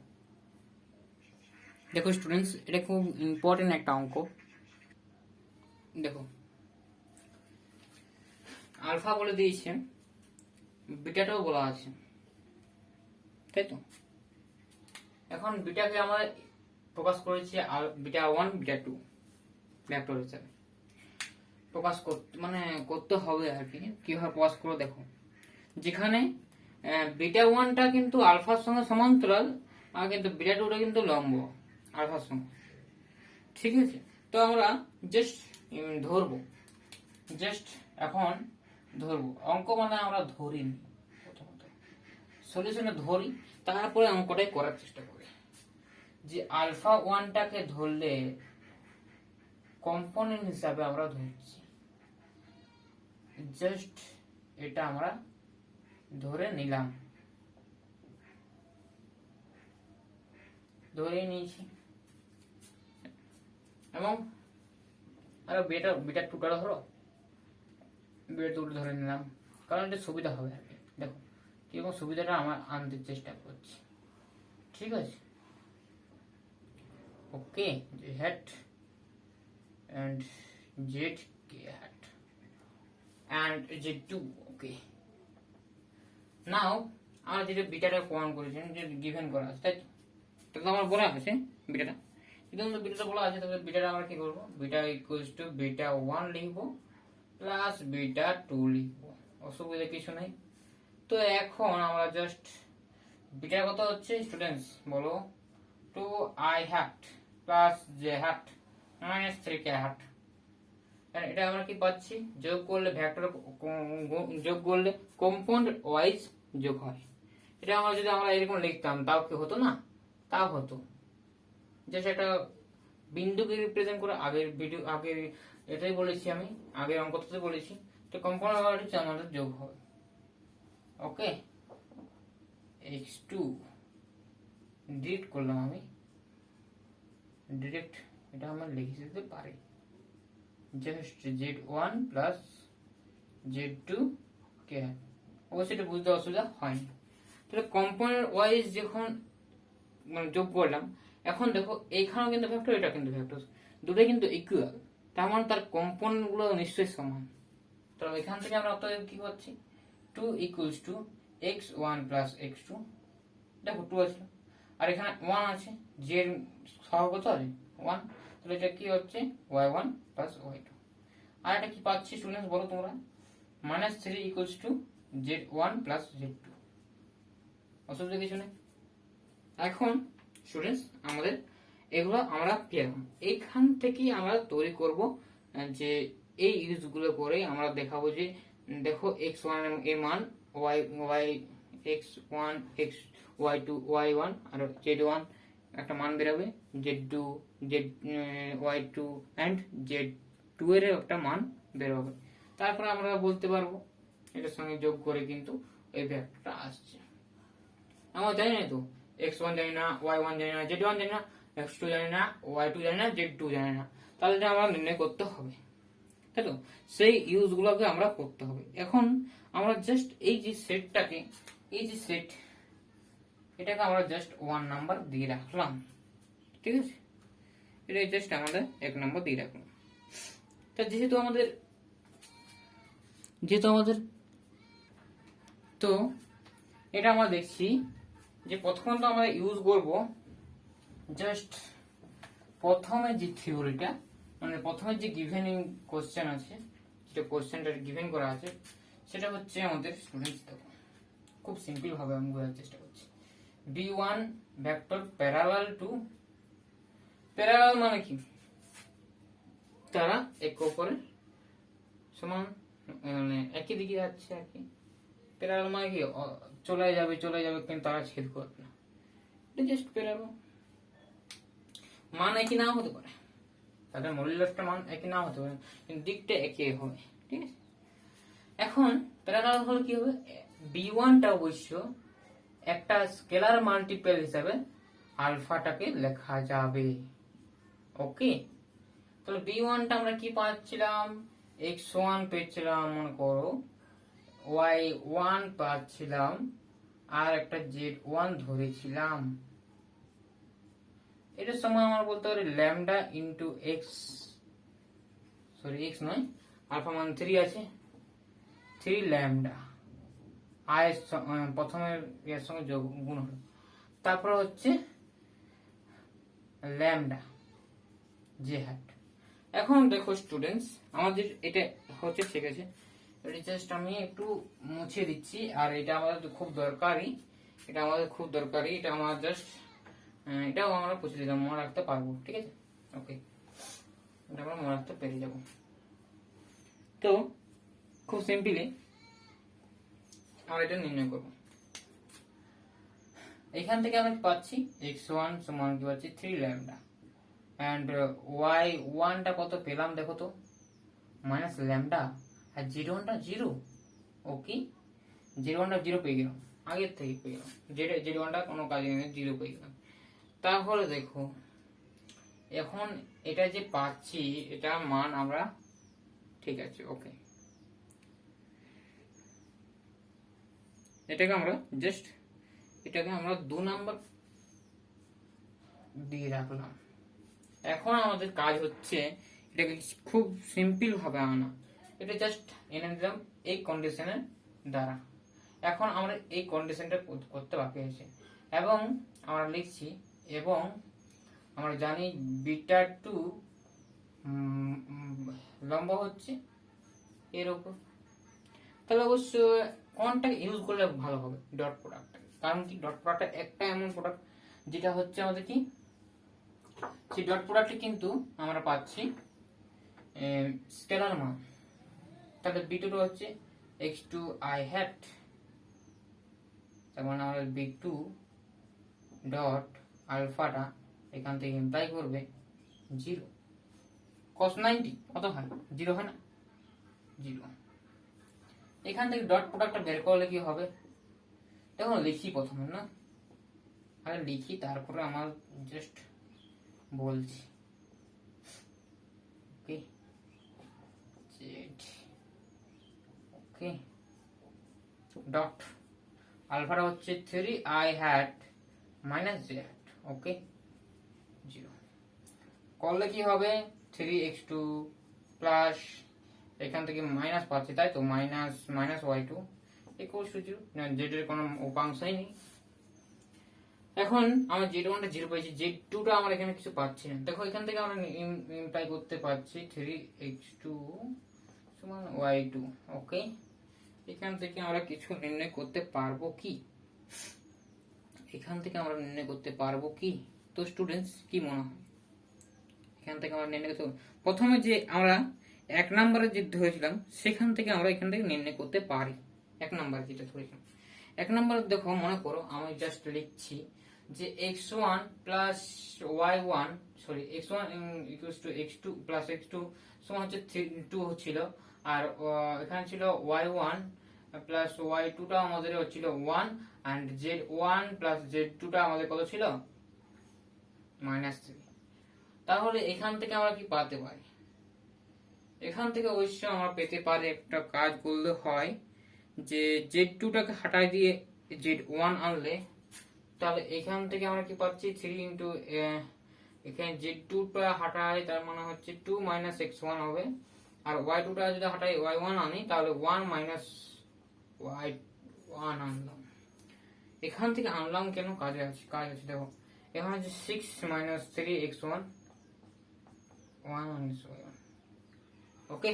দেখো স্টুডেন্টস, এটা খুব ইম্পর্টেন্ট একটা অঙ্ক। দেখো আলফা বলে দিয়েছে, বিটাটাও বলা আছে, তাই তো? এখন বিটাকে আমরা প্রকাশ করেছি বিটা 1 বিটা 2 ভেক্টর হিসাবে প্রকাশ করতে হবে আর কি। কিভাবে প্রকাশ করো দেখো, যেখানে বিটা 1টা কিন্তু আলফার সঙ্গে সমান্তরাল, আর কিন্তু বিটা 2টা কিন্তু লম্ব আলফার সঙ্গে, ঠিক আছে? তো আমরা জাস্ট ধরবো, এখন ধরবো, অঙ্ক মানে আমরা ধরি নি, প্রথমত সলিউশনে ধরি, তারপরে অঙ্কটাই করার চেষ্টা করি। যে আলফা 1টাকে ধরলে কম্পোনেন্ট হিসাবে আমরা ধরছি, জাস্ট এটা আমরা ধরে নিলাম, ধরে নিয়েছি, এবং আরো বিটা 2টা ধরো, বিটা 2টা ধরে নিলাম, কারণ এটা সুবিধা হবে আর কি। দেখো কিরকম সুবিধাটা আমরা আনতে চেষ্টা করছি, ঠিক আছে? ওকে, hat and z k hat and z2, ওকে। নাও আমরা যেটা বিটাটা প্রমাণ করেছি, যে গিভেন করা আছে, তাই তো? তাহলে আমার বলা আছে বিটাটা, যদি আমাদের বিটাটা বলা আছে, তাহলে বিটাটা আমরা কি করবো, বিটা ইকুয়ালস টু বিটা 1 লিখবো প্লাস বিটা 2 লিখবো, অসুবিধা কিছু নেই। তো এখন আমরা জাস্ট বিটা কত হচ্ছে স্টুডেন্টস বলো, 2i hat plus j hat minus 3k hat। এটা আমরা কি পাচ্ছি, যোগ করলে ভেক্টর যোগ করলে কম্পাউন্ড ওয়াইজ যোগ হয়। এটা যদি আমরা এরকম লিখতাম তাও কি হতো না, তাও হতো, যে সেটা বিন্দুকে রিপ্রেজেন্ট করে। আগের এটাই বলেছি আমি, আগের অঙ্কটাতে বলেছি, তো কম্পাউন্ড ওয়াইজ হচ্ছে আমাদের যোগ হবে। ওকে, x2 ডিলিট করলাম আমি, ডিরেক্ট এটা আমরা লিখে দিতে পারি, জাস্ট z1 প্লাস z2 কে, অবশ্যই এটা বুঝতে অসুবিধা হয়নি। তাহলে কম্পোনেন্ট ওয়াইজ যখন যোগ করলাম, এখন দেখো এইখানেও কিন্তু ভেক্টর, এটা কিন্তু ভেক্টর, দুটোই কিন্তু ইকুয়াল, তার মানে তার কম্পোনেন্ট গুলো নিশ্চয়ই সমান। তো এখান থেকে আমরা অতএব কি পাচ্ছি, 2 equals to x1 plus x2, দেখো 2 আছে আর এখানে 1 আছে, z এর সহগ কত আছে 1, তাহলে এটা কি হচ্ছে y1 প্লাস y2। আর এটা কি পাচ্ছি স্টুডেন্টস বলো তোমরা, -3 equals to z1 plus z2, অসুবিধা কিছু নেই। এখন স্টুডেন্টস আমাদের এগুলো আমরা পেলাম, এইখান থেকে আমরা তৈরি করব যে এই ইউজগুলো করে আমরা দেখাবো যে দেখো x1 এর মান y x1 x y2 y1 আর z1 একটা মান বেরোবে, z2 z y2 and z2 এর একটা মান বেরোবে। তারপরে আমরা বলতে পারবো এটার সঙ্গে যোগ করে কিন্তু এই ভেক্টরটা আসছে। আমরা জানি না তো, x1 জানি না, y1 জানি না, z1 জানি না, x2 জানি না, y2 জানি না, z2 জানি না, তাহলে এটা আমরা নির্ণয় করতে হবে, তাই তো? সেই ইউজগুলোকে আমরা করতে হবে। এখন আমরা জাস্ট এই যে সেটটাকে, এই যে সেট এটাকে আমরা জাস্ট 1 নাম্বার দিয়ে রাখলাম, ঠিক আছে। এটা জাস্ট আমাদের 1 নাম্বার দিয়ে রাখলাম। তা যেহেতু আমাদের তো এটা আমরা দেখছি যে প্রথমে তো আমরা ইউজ করব জাস্ট প্রথমে যে থিওরিটা, মানে প্রথমে যে গিভেন কোশ্চেন আছে, যেটা কোশ্চেনটা গিভেন করা আছে, সেটা হচ্ছে আমাদের স্টুডেন্টস দেখো খুব সিম্পল ভাবে আমি বোঝার চেষ্টা করছি। b1 vector parallel to, parallel মানে কি, তারা একে অপরের সমান, মানে একই দিকে যাচ্ছে আর কি। প্যারালাল মানে কি, চলে যাবে কিন্তু তারা ছেদ করবে না, এটা জাস্ট প্যারালাল। মান একই নাও হতে পারে, তাদের মডুলাসটা মান একই নাও হতে পারে, কিন্তু দিকটা একই হবে, ঠিক আছে। এখন প্যারালাল হলে কি হবে, b1টা অবশ্য একটা স্কেলার মাল্টিপল হিসাবে আলফাটাকে লেখা যাবে, ওকে। তাহলে b1টা আমরা কি পাচ্ছিলাম, x1 পেয়েছিলাম মনে করো, y1 পাচ্ছিলাম, আর একটা z1 ধরেছিলাম। এটার সময় আমরা বলতে পারি lambda into x, sorry x নয়, আলফা মান 3 আছে, 3 ল্যামডা আই প্রথমে এর সঙ্গে যোগ গুণ হলো, তারপর হচ্ছে ল্যামডা জে হ্যাট। এখন দেখো স্টুডেন্টস, আমাদের এটা হচ্ছে ঠিক আছে, এটা জাস্ট আমি একটু মুছে দিচ্ছি, আর এটা আমাদের খুব দরকারি, এটা আমার জাস্ট এটাও আমরা পুছে দিলাম, মনে রাখতে পারবো, ঠিক আছে, ওকে। এটা আমরা মনে রাখতে পেরে যাব। তো খুব সিম্পলি আমরা এটা নির্ণয় করব। এখান থেকে আমরা পাচ্ছি x1 সমান কি পাচ্ছি 3 ল্যামডা, এন্ড y1টা কত পেলাম দেখো তো, মাইনাস ল্যামডা, আর z1টা 0, ওকে। z1টা 0 পেয়ে গেলাম, আগের থেকে পেয়ে গেলাম, z1টা কোনো কাজে নেই, 0 পেয়ে গেলাম। তাহলে দেখো এখন এটা যে পাচ্ছি, এটা মান আমরা, ঠিক আছে, ওকে। এটাকে আমরা 2 নাম্বার দিয়ে রাখলাম। এখন আমাদের কাজ হচ্ছে এটাকে খুব সিম্পল ভাবে আনা, এটা জাস্ট এনে দিলাম এই কন্ডিশনের দ্বারা। এখন আমরা এই কন্ডিশনটা করতে বাকি আছে, এবং আমরা লিখছি, এবং আমরা জানি বিটা 2 লম্ব হচ্ছে এর উপর। তাহলে অবশ্য কোনটা ইউজ করলে ভালো হবে, ডট প্রোডাক্ট। কারণ কি, ডট প্রোডাক্ট একটা এমন প্রোডাক্ট যেটা হচ্ছে আমাদের কি, সেই ডট প্রোডাক্টে কিন্তু আমরা পাচ্ছি স্কেলার মান। তাহলে b2 হচ্ছে x2 i hat, তার মানে আমরা b2 ডট আলফাটা এখান থেকে ইমপ্লাই করবে 0, cos 90 কত হয়, 0 হয় না, 0। এখান থেকে ডট প্রোডাক্টটা বের করলে কি হবে, দেখো লিখি প্রথমে না, আরে লিখি তারপরে আমার জাস্ট বলছি, ওকে। ওকে, ডট আলফাটা হচ্ছে 3i hat minus j hat, ওকে, 0 করলে কি হবে, 3x2 প্লাস এখান থেকে মাইনাস পাচ্ছি, তাই তো, minus y2 equals to 0, z এর কোনো উপাংশই নেই। এখন আমরা z1টা 0 পাইছি, z2টা আমরা এখানে কিছু পাচ্ছি না। দেখো এখান থেকে আমরা ইমপ্লাই করতে পারছি 3x2 সমান y2, ওকে। এখান থেকে আমরা কিছু নির্ণয় করতে পারবো কি, তো স্টুডেন্টস কি মনে হয়, এখান থেকে আমরা নির্ণয় করতে, প্রথমে যে আমরা 1 নম্বরে যে ধরেছিলাম সেখান থেকে আমরা এখান থেকে নির্ণয় করতে পারি। 1 নম্বরে যেটা ধরেছিলাম, 1 নম্বরে দেখো মনে করো আমি জাস্ট লিখছি যে x1 plus y1, sorry x1 equals to x2 plus x2 সমান হচ্ছে 2 ছিল, আর এখানে ছিল y1 প্লাস y2টা আমাদের হচ্ছিল 1, and z1 প্লাস z2টা আমাদের কত ছিল, -3। তাহলে এখান থেকে আমরা কি পেতে পারি, এখান থেকে অবশ্যই আমরা পেতে পারি, একটা কাজ করলে হয় যে z2টাকে হটাই দিয়ে z1 আনলে তাহলে এখান থেকে আমরা কি পাচ্ছি 3 ইন্টু এখানে যে 2টা হাঁটাই তার মানে হচ্ছে 2 মাইনাস x1 হবে, আর y2টা যদি হাঁটাই y1 আনি তাহলে 1 মাইনাস y1 আনলাম। এখান থেকে আনলাম কেন, কাজ আছে দেখো, এখানে হচ্ছে 6 মাইনাস 3x1 1 মাইনাস y1। ওকে,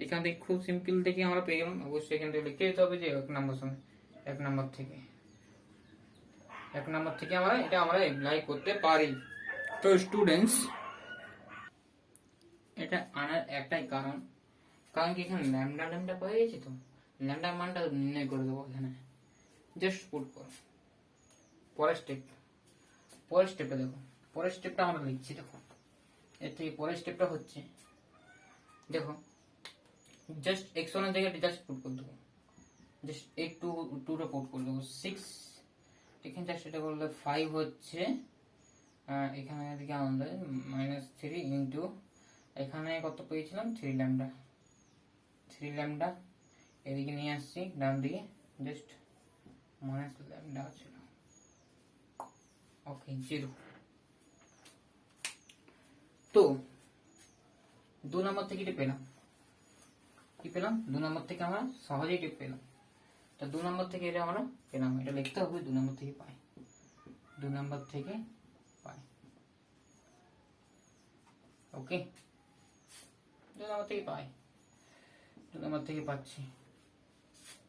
এখান থেকে খুব সিম্পল থেকে আমরা পেয়ে গেলাম। অবশ্যই এখান থেকে লিখে দিতে হবে যে 1 নম্বর থেকে আমরা এটা অ্যাপ্লাই করতে পারি। তো স্টুডেন্টস, এটা আনার একটাই কারণ কি এখানে ল্যামডা পেয়ে গেছি, তো ল্যামডার মানটা নির্ণয় করে দেবো এখানে, জাস্ট পুট করো। পরের স্টেপটা দেখো, পরের স্টেপটা আমরা লিখছি। দেখো এর থেকে পরের স্টেপটা হচ্ছে, দেখো জাস্ট x1 এর জায়গায় জাস্ট পুট করে দেবো, জাস্ট এই 2টা পুট করে দেবো। 6 এখানে জাস্ট এটা করলে 5 হচ্ছে, এখানে এদিকে আমাদের -3 ইন্টু এখানে কত পেয়েছিলাম 3 ল্যামডা এদিকে নিয়ে আসছি ডান দিকে, জাস্ট মাইনাস ল্যামডা ছিল। ওকে, 0। তো 2 নম্বর থেকে এটা পেলাম, কি পেলাম 2 নম্বর থেকে আমরা সহজেই এটা পেলাম। তো 2 নম্বর থেকে এটা আমরা পেলাম, এটা লিখতে হবে 2 নম্বর থেকে পাই, 2 নম্বর থেকে পাই। ওকে, 2 নম্বর থেকে পাই, 2 নম্বর থেকে পাচ্ছি।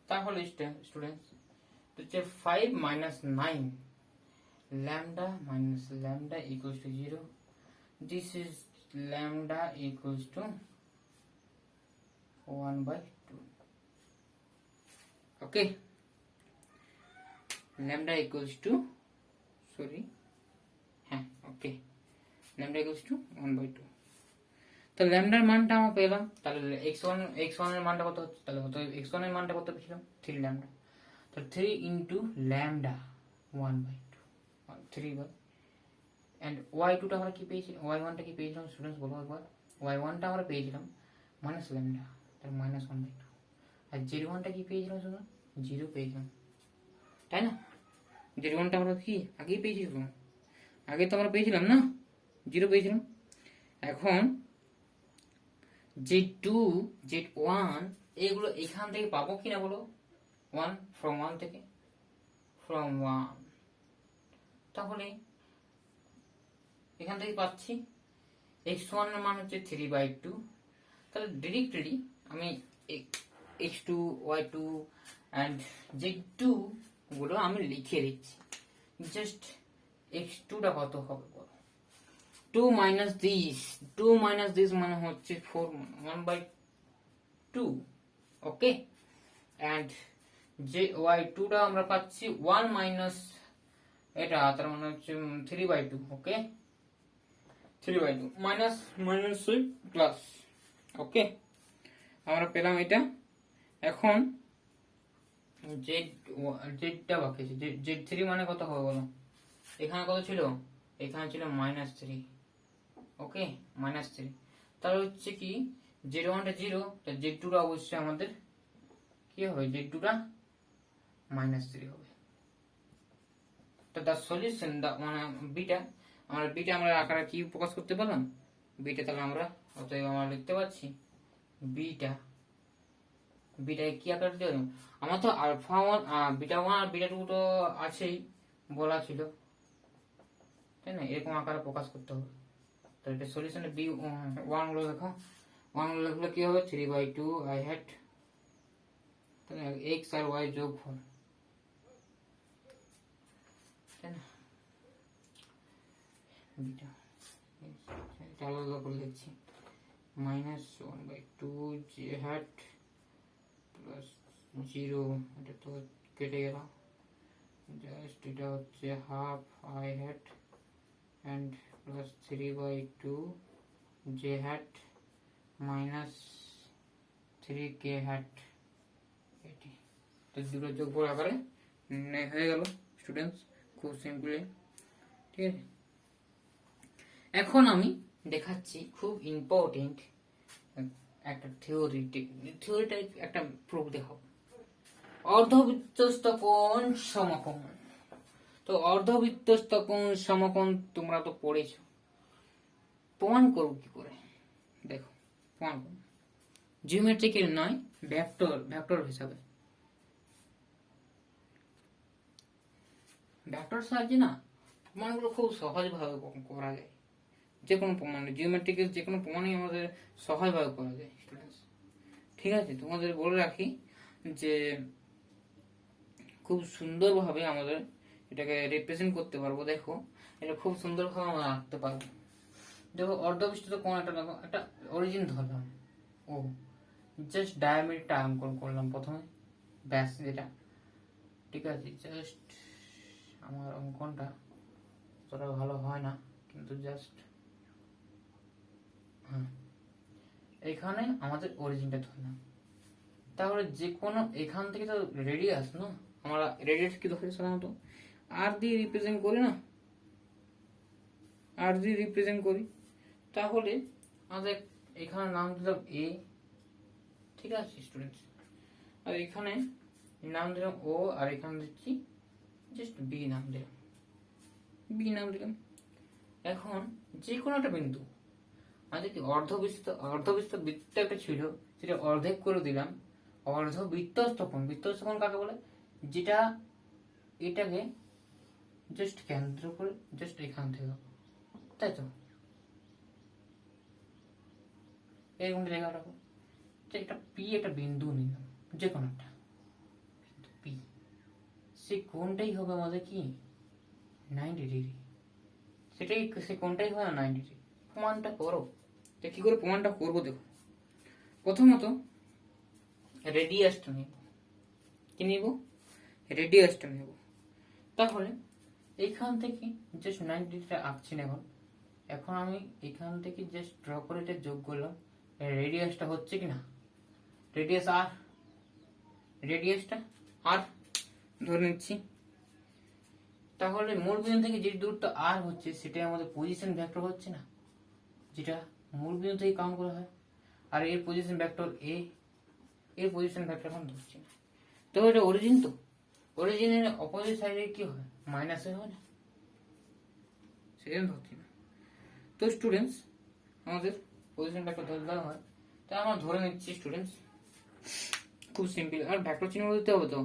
তাহলে স্টুডেন্টস হচ্ছে 5 minus 9 lambda minus lambda equals to 0. This is lambda equals to 1/2. Okay, lambda equals to okay, lambda equals to 1/2. তো ল্যামডার মানটা আমরা পেলাম, তাহলে x1 এর মানটা কত হচ্ছে, তাহলে কত x1 এর মানটা কত পেয়েছিলাম 3 ল্যামডা, তো 3 into lambda 1/2 3 by, and y2 টা আমরা কি পেয়েছি, y1 টা কি পেয়েছিলাম স্টুডেন্টস বলো একবার, y1 টা আমরা পেয়েছিলাম মাইনাস ল্যামডা, তার -1/2, আর z1 টা কি পেয়েছিলাম শুনুন 0 পেয়েছিলাম, তাই না? z1 টা আমরা কি আগেই পেয়েছিলাম, আগে তো আমরা পেয়েছিলাম না 0 পেয়েছিলাম। এখন z2 z1 এগুলো এখান থেকে পাবো কিনা বলো, 1 from 1 থেকে, from 1, তাহলে এখান থেকে পাচ্ছি x1 এর মান হচ্ছে 3/2, তাহলে ডিরেক্টলি আমি x2 y2 and z2 গুলো আমি লিখে দিচ্ছি। জাস্ট x2 টা কত হবে বলো, 2 minus this মানে হচ্ছে 4 1/2। ওকে, and y2 টা আমরা পাচ্ছি 1 মাইনাস এটা, তার মানে হচ্ছে 3/2। ওকে, 3/2 মাইনাস প্লাস। ওকে, আমরা পেলাম এটা। এখন জেডটা বাকি আছে, z3 মানে কত হবে বলো, এখানে কত ছিল, এখানে ছিল -3। ওকে, -3, তাহলে হচ্ছে কি z1 টা 0, তো z2 টা অবশ্যই আমাদের কি হবে, z2 টা -3 হবে। তো দ্য সলিউশন মানে বিটা, আমরা আকারে কি প্রকাশ করতে পারলাম বিটা, তাহলে আমরা অতএব আমরা লিখতে পারছি বিটা কি আকারে দিতে পারলাম, আমার তো আলফা 1 বিটা 1 আর বিটা 2 তো আছেই বলা ছিল, তাই না? এরকম আকারে প্রকাশ করতে হবে। তো এটা সলিউশনে b1 গুলো দেখো, 1 গুলো লিখলে কি হবে 3/2 i hat, তাহলে x আর y যোগফল, তাই না? বিটা এটা আলাদা করে লিখছি, -1/2 j hat প্লাস 0, এটা তো কেটে গেল, জাস্ট এটা হচ্ছে half i hat and plus 3/2 j hat minus 3k hat, এটি তো দুটো যোগফল আকারে হয়ে গেল স্টুডেন্টস, খুব সিম্পলি। ঠিক আছে, এখন আমি দেখাচ্ছি খুব ইম্পর্টেন্ট একটা থিওরি টাইপ একটা প্রুফ দেখাবো, অর্ধবৃত্তস্থ কোণ সমকোণ। তো অর্ধবৃত্তস্থ কোণ সমকোণ তোমরা তো পড়েছো, প্রমাণ করো কি করে? দেখো প্রমাণ করো, জিওমেট্রিক্যাল নয়, ভেক্টর হিসাবে। ভেক্টর সাহায্যে না প্রমাণগুলো খুব সহজভাবে করা যায়। যে কোনো প্রমাণ, জিওমেট্রিক্যাল যে কোনো প্রমাণই আমাদের সহজভাবে করা যায় স্টুডেন্টস। ঠিক আছে, তোমাদের বলে রাখি যে খুব সুন্দরভাবে আমাদের এটাকে রিপ্রেজেন্ট করতে পারবো। দেখো এটা খুব সুন্দরভাবে আমরা আঁকতে পারবো। দেখো অর্ধবিস্তৃত কোণ একটা অরিজিন ধরলাম, ও জাস্ট ডায়ামিটারটা অঙ্কন করলাম প্রথমে, ব্যাস যেটা। ঠিক আছে, জাস্ট আমার অঙ্কনটা অতটা ভালো হয় না, কিন্তু জাস্ট হ্যাঁ, এখানে আমাদের অরিজিনটা ধরলাম। তাহলে যে কোনো এখান থেকে তো রেডিয়াস না, আমরা রেডিয়াস কি ধরি সাধারণত আর দিয়ে রিপ্রেজেন্ট করি না, আর দিয়ে রিপ্রেজেন্ট করি। তাহলে আমাদের এখানে নাম দিলাম এ, ঠিক আছে স্টুডেন্টস, আর এখানে নাম দিলাম ও, আর এখানে দিচ্ছি জাস্ট বি নাম দিলাম। এখন যে কোনো একটা বিন্দু, আমাদের কি অর্ধবৃত্ত বৃত্ত একটা ছিল, সেটা অর্ধেক করে দিলাম। অর্ধবৃত্তস্থ কোণ কাকে বলে? যেটা এটাকে জাস্ট কেন্দ্র করে জাস্ট এখান থেকে, তাই তো এরকম রেখা রাখো। একটা পি একটা বিন্দু নিলাম, যে কোনো একটা পি, সেই কোণটাই হবে আমাদের কি 90 ডিগ্রি। সেই কোণটাই হবে 90 ডিগ্রি। প্রমাণটা করো। কি করে প্রমাণটা করবো? দেখো প্রথমত রেডিয়াসটা নেব। কি নেব? রেডিয়াসটা নেব। তাহলে এইখান থেকে জাস্ট 90 ডিগ্রিটা আঁকছি না। এখন আমি এখান থেকে জাস্ট ড্র করে এটা যোগ করলাম। রেডিয়াসটা হচ্ছে কি না, রেডিয়াসটা আর ধরে নিচ্ছি। তাহলে মূল বিন্দু থেকে যে দূরত্ব আর হচ্ছে সেটাই আমাদের পজিশন ভেক্টর হচ্ছে না, যেটা মূল বিন্দু থেকে কাউন্ট করা হয়। আর এর পজিশন ভেক্টর এ, এর পজিশন ভেক্টর এখন ধরছি না। তো এটা অরিজিন, তো অরিজিনের অপোজিট সাইডে কি হয়? মাইনাস হয় না, সেখানে ধরছি না। তো স্টুডেন্টস আমাদের পজিশন ভেক্টর ধরে দেওয়া হয়, তাই আমরা ধরে নিচ্ছি স্টুডেন্টস, খুব সিম্পল। আর ভেক্টর চিহ্ন দিতে হবে তো,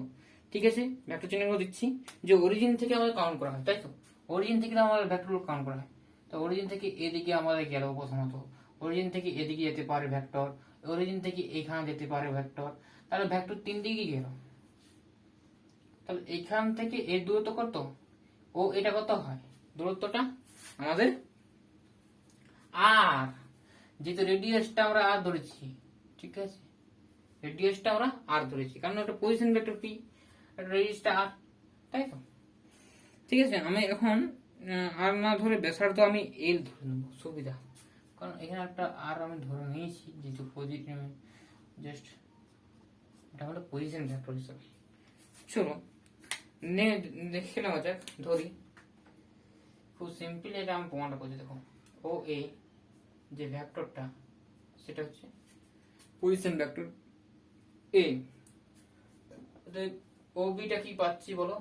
ঠিক আছে, ভেক্টর চিহ্ন দিচ্ছি যে অরিজিন থেকে আমাদের কাউন্ট করা হয়, তাই তো অরিজিন থেকে আমাদের ভেক্টরগুলো কাউন্ট করা হয়। তো অরিজিন থেকে এদিকে আমাদের গেল, প্রথমত অরিজিন থেকে এদিকে যেতে পারে ভেক্টর, অরিজিন থেকে এখানে যেতে পারে ভেক্টর, তাহলে ভেক্টর 3 দিকে গেল। তাহলে এখান থেকে এর দূরত্ব কত, ও এটা কত হয় দূরত্বটা আমাদের আর, যেহেতু রেডিয়াসটা আমরা আর ধরেছি, ঠিক আছে, রেডিয়াসটা আমরা আর ধরেছি কারণ একটা পজিশন ভেক্টর পি, একটা রেডিয়াসটা আর, তাই তো। ঠিক আছে, আমি এখন আর না ধরে ব্যাসার্ধ আমি এল ধরে নেব, সুবিধা, কারণ এখানে একটা আর আমি ধরে নিয়েছি, যেহেতু পজিশন জাস্ট এটা হলো পজিশন ভেক্টর হিসেবে। চলো দেখে নেওয়া যাক, ধরি খুব সিম্পল, এটা আমি প্রমাণটা করছি। দেখো ও এ যে ভেক্টরটা সেটা হচ্ছে পজিশন ভেক্টর এ। ও বিটা কি পাচ্ছি বলো?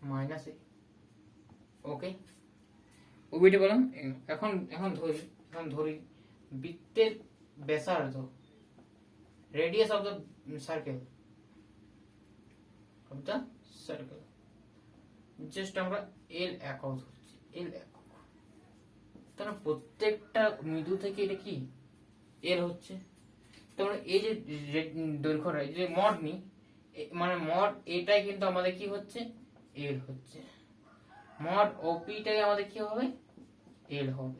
মাইনাস এ। ওকে, ও বিটা বললাম। এখন ধরি বৃত্তের ব্যাসার্ধ, radius of the circle, just আমরা এল একক ধরছি, এল একক। তাহলে প্রত্যেকটা বিন্দু থেকে এটা কি এল হচ্ছে। তাহলে এই যে দৈর্ঘ্যটা, এই যে মড নি, মানে মড এটাই কিন্তু আমাদের কি হচ্ছে এল হচ্ছে, মড ওপিটাই আমাদের কি হবে এল হবে।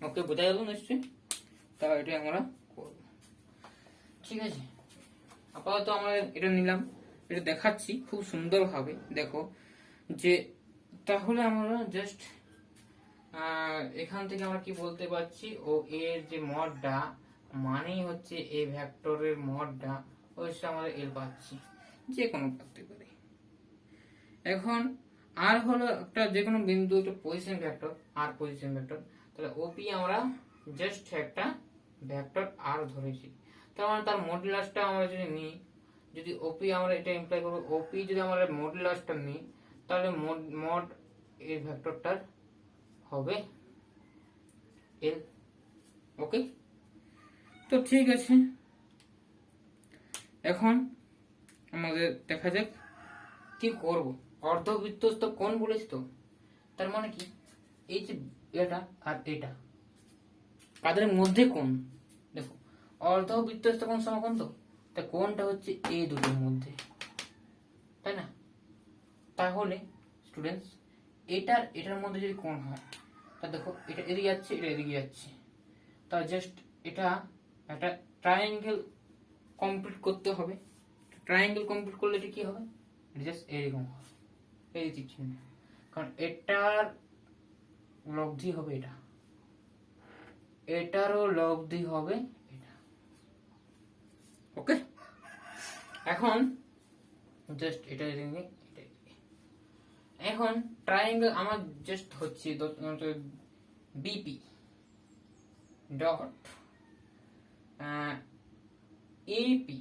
ওকে, বোঝা গেল নিশ্চয়ই? তা এটা আমরা করব, ঠিক আছে। আপাতত আমরা এটা নিলাম, এটা দেখাচ্ছি খুব সুন্দরভাবে। দেখো যে তাহলে আমরা জাস্ট এখান থেকে আমরা কি বলতে পারছি, ও এর যে মডটা মানেই হচ্ছে এ ভেক্টরের মডটা, ওই আমরা এল পাচ্ছি, যে কোনো পাতে পারি। এখন আর হলো একটা যে কোনো বিন্দু একটা পজিশন ভেক্টর, আর পজিশন ভেক্টর, তাহলে ওপি আমরা জাস্ট একটা ভেক্টর আর ধরেছি। তার তার মডুলাসটা আমরা যদি নিই, যদি ওপি আমরা এটা ইমপ্লাই করবো, ওপি যদি আমরা মডুলাসটা নিই, তাহলে মড এই ভেক্টরটার হবে এল। ওকে, তো ঠিক আছে, এখন আমাদের দেখা যাক কি করব। অর্ধবৃত্তস্থ কোণ বলেছি তো, তার মানে কি এই যে এটা আর এটা কাদের মধ্যে কোণ, দেখো অর্ধবৃত্তস্থ কোণ সমকোণ তো, তা কোণটা হচ্ছে এই দুটোর মধ্যে, তাই না? তাহলে স্টুডেন্টস এটার মধ্যে যদি কোণ হয়, তা দেখো এটা এদিকে যাচ্ছে, এটা এদিকে যাচ্ছে, তা জাস্ট এটা একটা ট্রায়াঙ্গেল কমপ্লিট করতে হবে। ট্রায়াঙ্গেল কমপ্লিট করলে এটা কি হবে, জাস্ট এরকম হবে, এই চিহ্ন, কারণ এটার লব্ধি হবে এটা, এটারও লব্ধি হবে এটা। ওকে, এখন জাস্ট এটা এখন ট্রায়াঙ্গেল আমার জাস্ট হচ্ছে BP dot AP,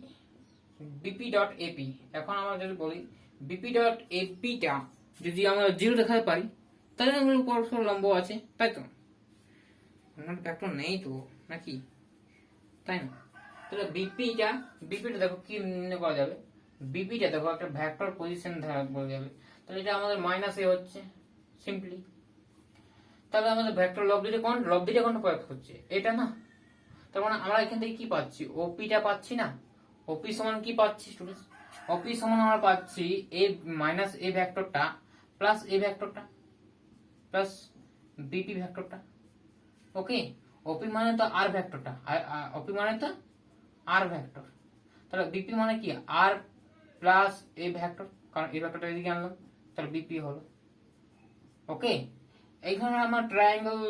BP dot AP. এখন আমরা যদি বলি বিপি ডট এপিটা যদি আমরা জিরো দেখাতে পারি, তাহলে আমরা পরস্পর লম্ব আছে, তাই তো? ভেক্টর নেই তো নাকি, তাই না? তাহলে বিপিটা দেখো কি নির্ণয় করা যাবে, বিপিটা দেখো একটা ভেক্টর পজিশন ধারা বলা যাবে, তাহলে এটা আমাদের মাইনাস এ হচ্ছে সিম্পলি। তাহলে আমাদের ভেক্টর লব্ধিটা কোনটা প্রয়োগ হচ্ছে, এটা না? তার মানে আমরা এখান থেকে কি পাচ্ছি, ওপিটা পাচ্ছি না? ওপি সমান কি পাচ্ছি স্টুডেন্টস, ওপি সমান আমরা পাচ্ছি এ মাইনাস এ ভেক্টরটা প্লাস এ ভেক্টরটা প্লাস বিপি ভেক্টরটা। ওকে, ওপি মানে তো আর ভেক্টরটা, ওপি মানে তো আর ভেক্টর, তাহলে বিপি মানে কি আর প্লাস এ ভেক্টর, কারণ এই ভেক্টরটা এদিকে আনলাম, তাহলে বিপি হলো। ওকে, এইখানে আমরা ট্রায়াঙ্গেল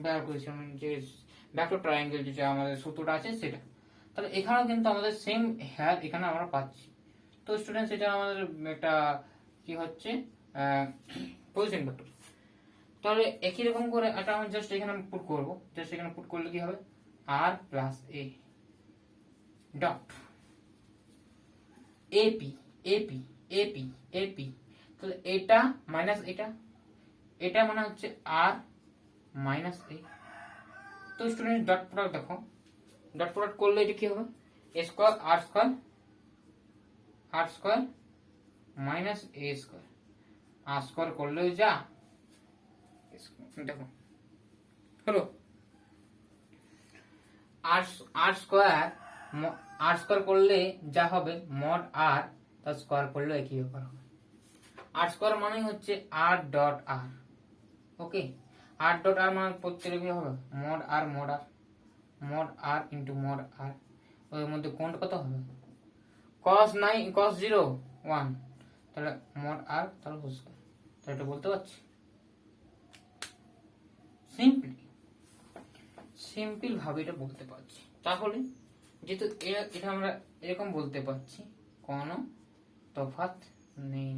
ব্যবহার করেছিলাম, যে ভেক্টর ট্রায়াঙ্গেল যেটা আমাদের সূত্রটা আছে সেটা। তাহলে এখানেও কিন্তু আমাদের সেম হ্যাঁ এখানে আমরা পাচ্ছি। তো স্টুডেন্টস এটা আমাদের একটা কি হচ্ছে পজিশন ভেক্টর। তাহলে একই রকম করে এটা আমি জাস্ট এখানে পুট করব, জাস্ট এখানে পুট করলে কি হবে, আর plus A dot AP AP AP AP, তাহলে এটা মাইনাস এটা মানে হচ্ছে আর মাইনাস এ। তো স্টুডেন্ট ডট প্রোডাক্ট দেখো, ডট প্রোডাক্ট করলে এটা কি হবে, এ স্কয়ার আর স্কয়ার মাইনাস এ স্কয়ার, আর স্কয়ার করলে যা দেখো হলো আর স্কয়ার করলে যা হবে মড আর, তার স্কয়ার করলে একই ব্যাপার হবে। আর স্কয়ার মানে হচ্ছে আর ডট আর। ওকে, আর ডট আর মানে প্রত্যেকটা কি হবে, মড আর ইন্টু মড আর, ওর মধ্যে কোণটা কত হবে, cos 0 1, তাহলে মড আর তাহলে হোল স্কয়ার, তাহলে এটা বলতে পারছি সিম্পল ভাবে এটা বলতে পারছি। তাহলে যেহেতু এটা আমরা এরকম বলতে পারছি, কোনো তফাৎ নেই।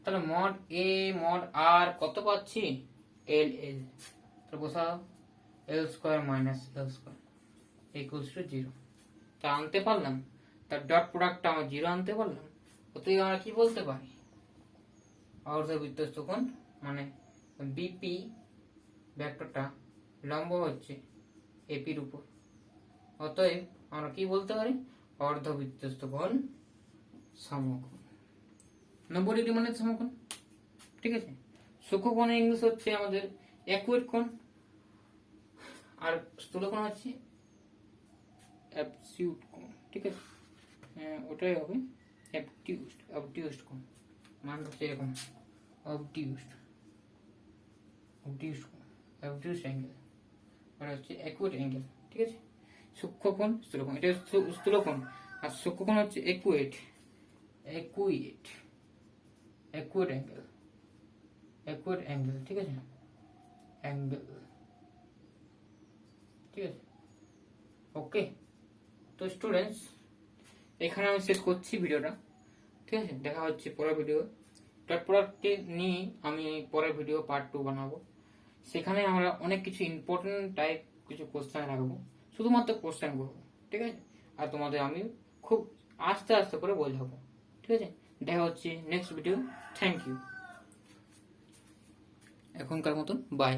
তাহলে মড এ মড আর কত পাচ্ছি, এল তাহলে বসাও L square minus L square equals to 0। তা আনতে পারলাম, তার ডট প্রোডাক্টটা আমরা 0 আনতে পারলাম। অতএব আমরা কি বলতে পারি, অর্ধবৃত্তস্থ কোণ মানে বিপি ভেক্টরটা লম্ব হচ্ছে এপির উপর, অতএব আমরা কি বলতে পারি, অর্ধবৃত্তস্থ কোণ সমকোণ, 90 ডিগ্রি মানে সমকোণ। ঠিক আছে, সূক্ষ্মকোণের ইংলিশ হচ্ছে আমাদের অ্যাকুয়েট কোণ, আর স্থূলকোণ হচ্ছে অ্যাবসিউট কোণ। ঠিক আছে, ওটাই হবে অবটিউসড কোণ, মানে হচ্ছে এরকম অবটিউসড অ্যাঙ্গেল, ওটা হচ্ছে অ্যাকুয়েট অ্যাঙ্গেল। ঠিক আছে, সূক্ষ্মকোণ স্থূলকোণ, এটা স্থূলকোণ, আর সূক্ষ্মকোণ হচ্ছে অ্যাকুয়েট অ্যাঙ্গেল। ঠিক আছে, অ্যাঙ্গেল। ঠিক আছে, ওকে। তো স্টুডেন্টস এখানে আমি শেষ করছি ভিডিওটা। ঠিক আছে, দেখা হচ্ছে পরের ভিডিও। ডট প্রোডাক্টকে নিয়ে আমি পরের ভিডিও পার্ট 2 বানাবো। সেখানে আমরা অনেক কিছু ইম্পর্টেন্ট টাইপ কিছু কোশ্চেন রাখবো, শুধুমাত্র কোশ্চেন করবো। ঠিক আছে, আর তোমাদের আমি খুব আস্তে আস্তে করে বোঝাবো। ঠিক আছে, দেখা হচ্ছে নেক্সট ভিডিও। থ্যাংক ইউ, এখনকার মতন বাই।